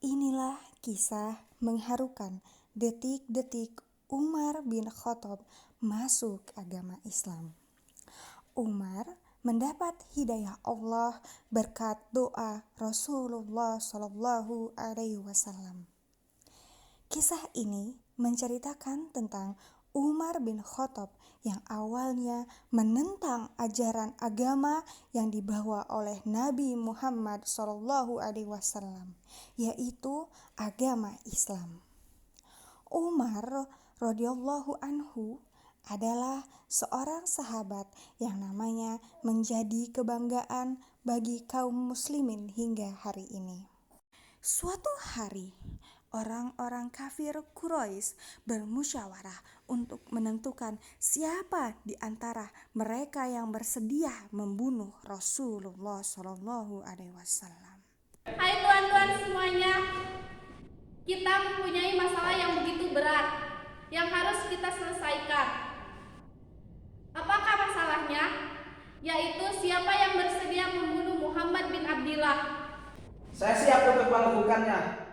Inilah kisah mengharukan detik-detik Umar bin Khattab masuk agama Islam. Umar mendapat hidayah Allah berkat doa Rasulullah Shallallahu Alaihi Wasallam. Kisah ini menceritakan tentang Umar bin Khattab yang awalnya menentang ajaran agama yang dibawa oleh Nabi Muhammad SAW, yaitu agama Islam. Umar radhiyallahu anhu adalah seorang sahabat yang namanya menjadi kebanggaan bagi kaum muslimin hingga hari ini. Suatu hari, orang-orang kafir Quraisy bermusyawarah untuk menentukan siapa di antara mereka yang bersedia membunuh Rasulullah Shallallahu Alaihi Wasallam. Hai tuan-tuan semuanya, kita mempunyai masalah yang begitu berat yang harus kita selesaikan. Apakah masalahnya? Yaitu siapa yang bersedia membunuh Muhammad bin Abdillah. Saya siap untuk melakukannya.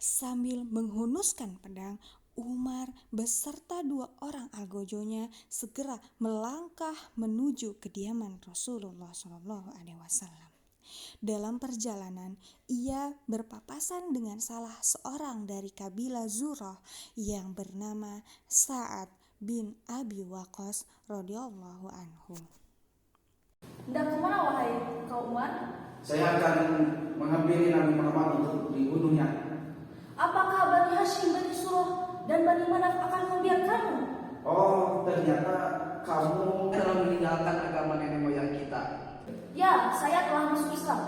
Sambil menghunuskan pedang, Umar beserta 2 orang algojonya segera melangkah menuju kediaman Rasulullah SAW. Dalam perjalanan, ia berpapasan dengan salah seorang dari kabilah Zurah yang bernama Sa'ad bin Abi Waqqas radhiyallahu anhu. Hendak kemana wahai kau Umar? Saya akan menghampiri Nabi Muhammad untuk dibunuhnya. Apakah Bani Hashim, Bani Surah, dan Bani Manaf akan membiarkanmu? Oh, ternyata kamu telah meninggalkan agama nenek moyang kita. Ya, saya telah masuk Islam.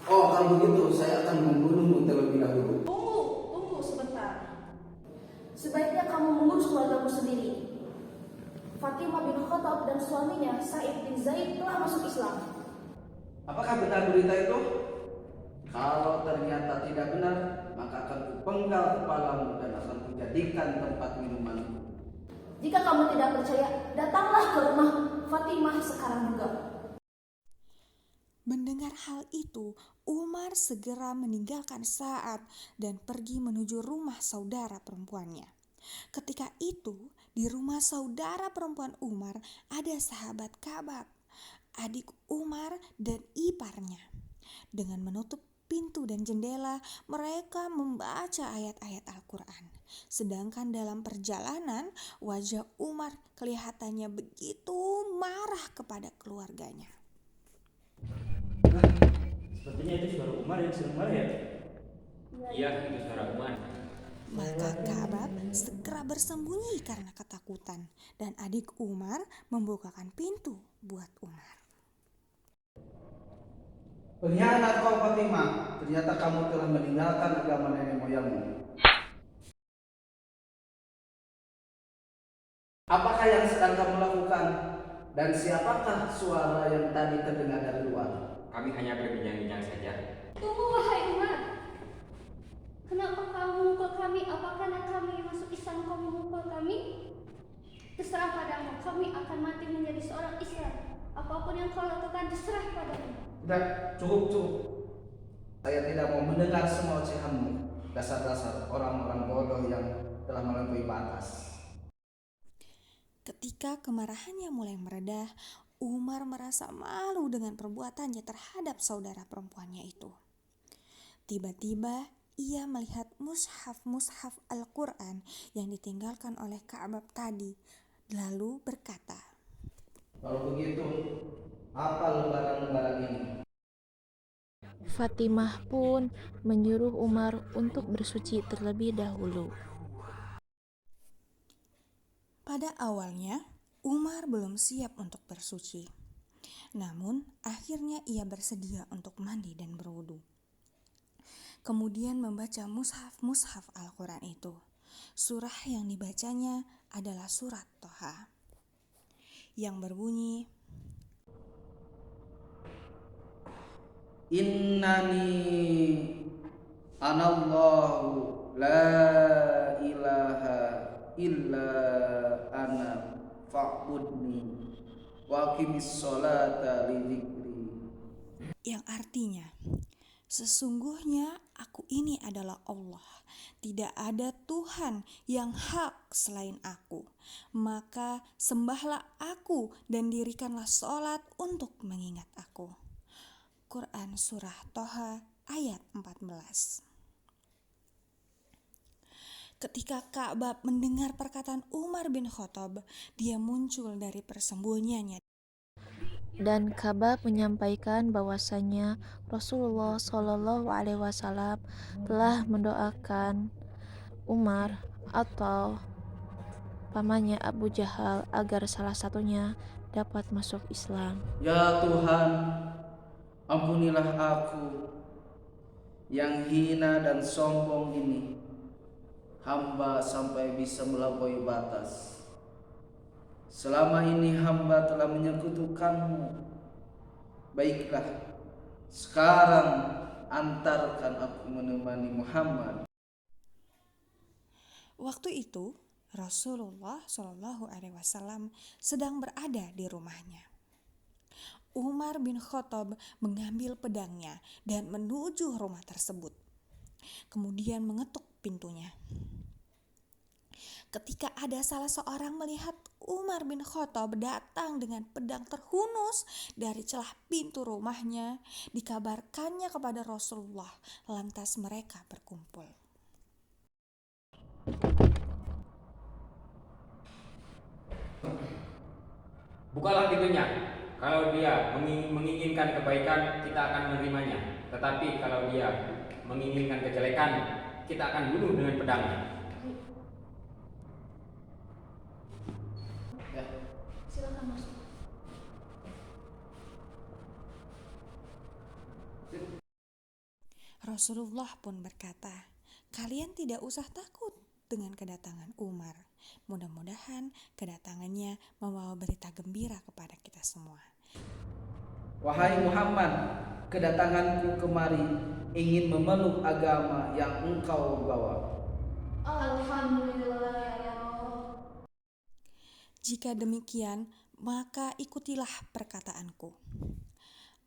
Oh, kalau begitu saya akan membunuhmu terlebih dahulu. Tunggu sebentar. Sebaiknya kamu mengurus keluargamu sendiri. Fatimah bin Khattab dan suaminya Sa'id bin Zaid telah masuk Islam. Apakah benar berita itu? Kalau ternyata tidak benar, maka akan kupenggal kepalamu dan akan kujadikan tempat minumanmu. Jika kamu tidak percaya, datanglah ke rumah Fatimah sekarang juga. Mendengar hal itu, Umar segera meninggalkan Sa'ad dan pergi menuju rumah saudara perempuannya. Ketika itu, di rumah saudara perempuan Umar ada sahabat Ka'bah, adik Umar dan iparnya. Dengan menutup pintu dan jendela, mereka membaca ayat-ayat Al-Quran. Sedangkan dalam perjalanan, wajah Umar kelihatannya begitu marah kepada keluarganya. Sepertinya itu suara Umar yang sedang marah ya? Iya, itu suara Umar. Maka Ka'bah segera bersembunyi karena ketakutan dan adik Umar membukakan pintu buat Umar. Pengkhianat kau Fatimah, ternyata kamu telah meninggalkan agama nenek moyangmu. Apakah yang sedang kamu lakukan? Dan siapakah suara yang tadi terdengar dari luar? Kami hanya berbincang-bincang saja. Tunggu wahai Umar. Kenapa kamu memukul kami? Apa karena kami masuk Islam kamu memukul kami? Terserah padamu, kami akan mati menjadi seorang Islam. Apapun yang kau lakukan terserah padamu. Tidak, cukup. Saya tidak mau mendengar semua ocehanmu. Dasar-dasar orang-orang bodoh yang telah melampaui batas. Ketika kemarahannya mulai meredah, Umar merasa malu dengan perbuatannya terhadap saudara perempuannya itu. Tiba-tiba ia melihat mushaf Al-Quran yang ditinggalkan oleh Ka'bah tadi, lalu berkata, Kalau begitu, apa lembaran-lembaran ini? Fatimah pun menyuruh Umar untuk bersuci terlebih dahulu. pada awalnya Umar belum siap untuk bersuci. Namun akhirnya ia bersedia untuk mandi dan berwudu. Kemudian membaca mushaf Al-Quran itu. Surah yang dibacanya adalah surat Toha yang berbunyi, Innani anallahu la ilaha illa ana fa'budni wa aqimis sholata li dzikri. yang artinya, Sesungguhnya aku ini adalah Allah, tidak ada Tuhan yang hak selain aku. Maka sembahlah aku dan dirikanlah sholat untuk mengingat aku. Quran Surah Toha ayat 14. Ketika Ka'bab mendengar perkataan Umar bin Khattab, dia muncul dari persembunyiannya. Dan Ka'bab menyampaikan bahwasanya Rasulullah Shallallahu Alaihi Wasallam telah mendoakan Umar atau pamannya Abu Jahal agar salah satunya dapat masuk Islam. Ya Tuhan, ampunilah aku yang hina dan sombong ini. Hamba sampai bisa melampaui batas. Selama ini hamba telah menyekutukanmu. Baiklah, sekarang antarkan aku menemani Muhammad. Waktu itu Rasulullah Shallallahu Alaihi Wasallam sedang berada di rumahnya. Umar bin Khattab mengambil pedangnya dan menuju rumah tersebut. Kemudian mengetuk pintunya. Ketika ada salah seorang melihat Umar bin Khattab datang dengan pedang terhunus dari celah pintu rumahnya, dikabarkannya kepada Rasulullah, lantas mereka berkumpul. Bukalah pintunya. Kalau dia menginginkan kebaikan, kita akan menerimanya. Tetapi kalau dia menginginkan kejelekan, kita akan bunuh dengan pedang. Ya, Silakan masuk. Rasulullah pun berkata, kalian tidak usah takut dengan kedatangan Umar. Mudah-mudahan kedatangannya membawa berita gembira kepada kita semua. wahai Muhammad, kedatanganku kemari ingin memeluk agama yang engkau bawa. Alhamdulillah ya Allah. Jika demikian, maka ikutilah perkataanku.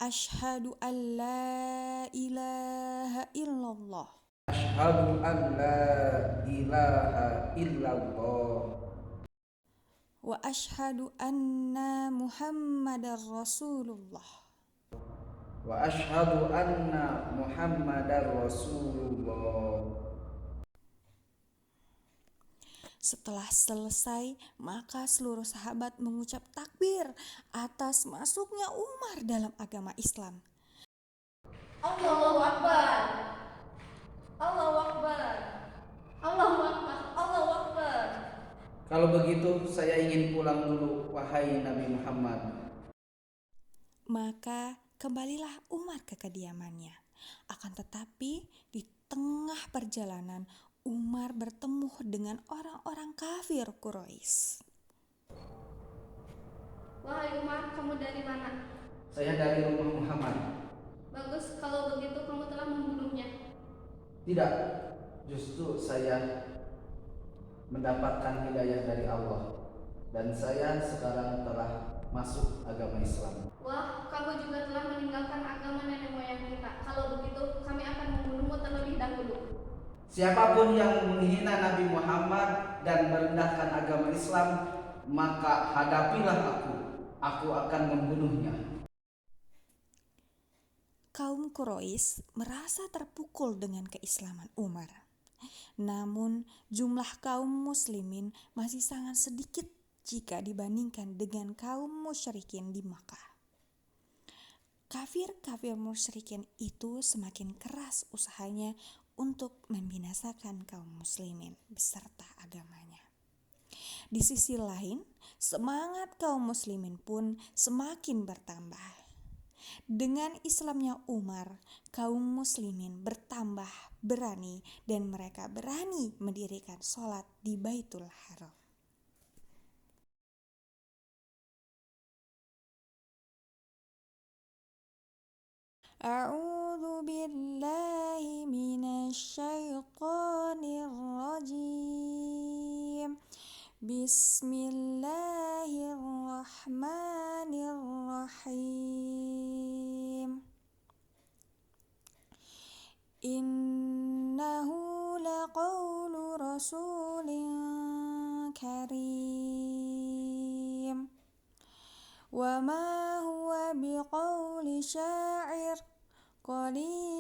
Asyhadu an la ilaha illallah. Asyhadu an la ilaha illallah. Wa asyhadu anna Muhammadar Rasulullah. Wa asyhadu anna Muhammadar Rasulullah. Setelah selesai, maka seluruh sahabat mengucap takbir atas masuknya Umar dalam agama Islam. Allahu Akbar. Allahu Akbar. Allahu Akbar. Allahu Akbar. Kalau begitu saya ingin pulang dulu, wahai Nabi Muhammad. Maka kembalilah Umar ke kediamannya. Akan tetapi di tengah perjalanan Umar bertemu dengan orang-orang kafir Quraisy. Wahai Umar, kamu dari mana? Saya dari rumah Muhammad. Bagus, kalau begitu kamu telah membunuhnya. Tidak, justru saya mendapatkan hidayah dari Allah. Dan saya sekarang telah masuk agama Islam. Wah, kamu juga telah meninggalkan agama nenek moyang kita. Kalau begitu, kami akan membunuhmu terlebih dahulu. Siapapun yang menghina Nabi Muhammad dan merendahkan agama Islam, maka hadapilah aku. Aku akan membunuhnya. Kaum Quraisy merasa terpukul dengan keislaman Umar. Namun jumlah kaum muslimin masih sangat sedikit jika dibandingkan dengan kaum musyrikin di Makkah. Kafir-kafir musyrikin itu semakin keras usahanya untuk membinasakan kaum muslimin beserta agamanya. Di sisi lain, semangat kaum muslimin pun semakin bertambah. Dengan Islamnya Umar, kaum muslimin bertambah berani dan mereka berani mendirikan sholat di Baitul Haram. A'udzu billahi minasy syaithanir rajim. Bismillahirrahmanirrahim. rasulin karim. Wa ma huwa biqauli syair, qalilan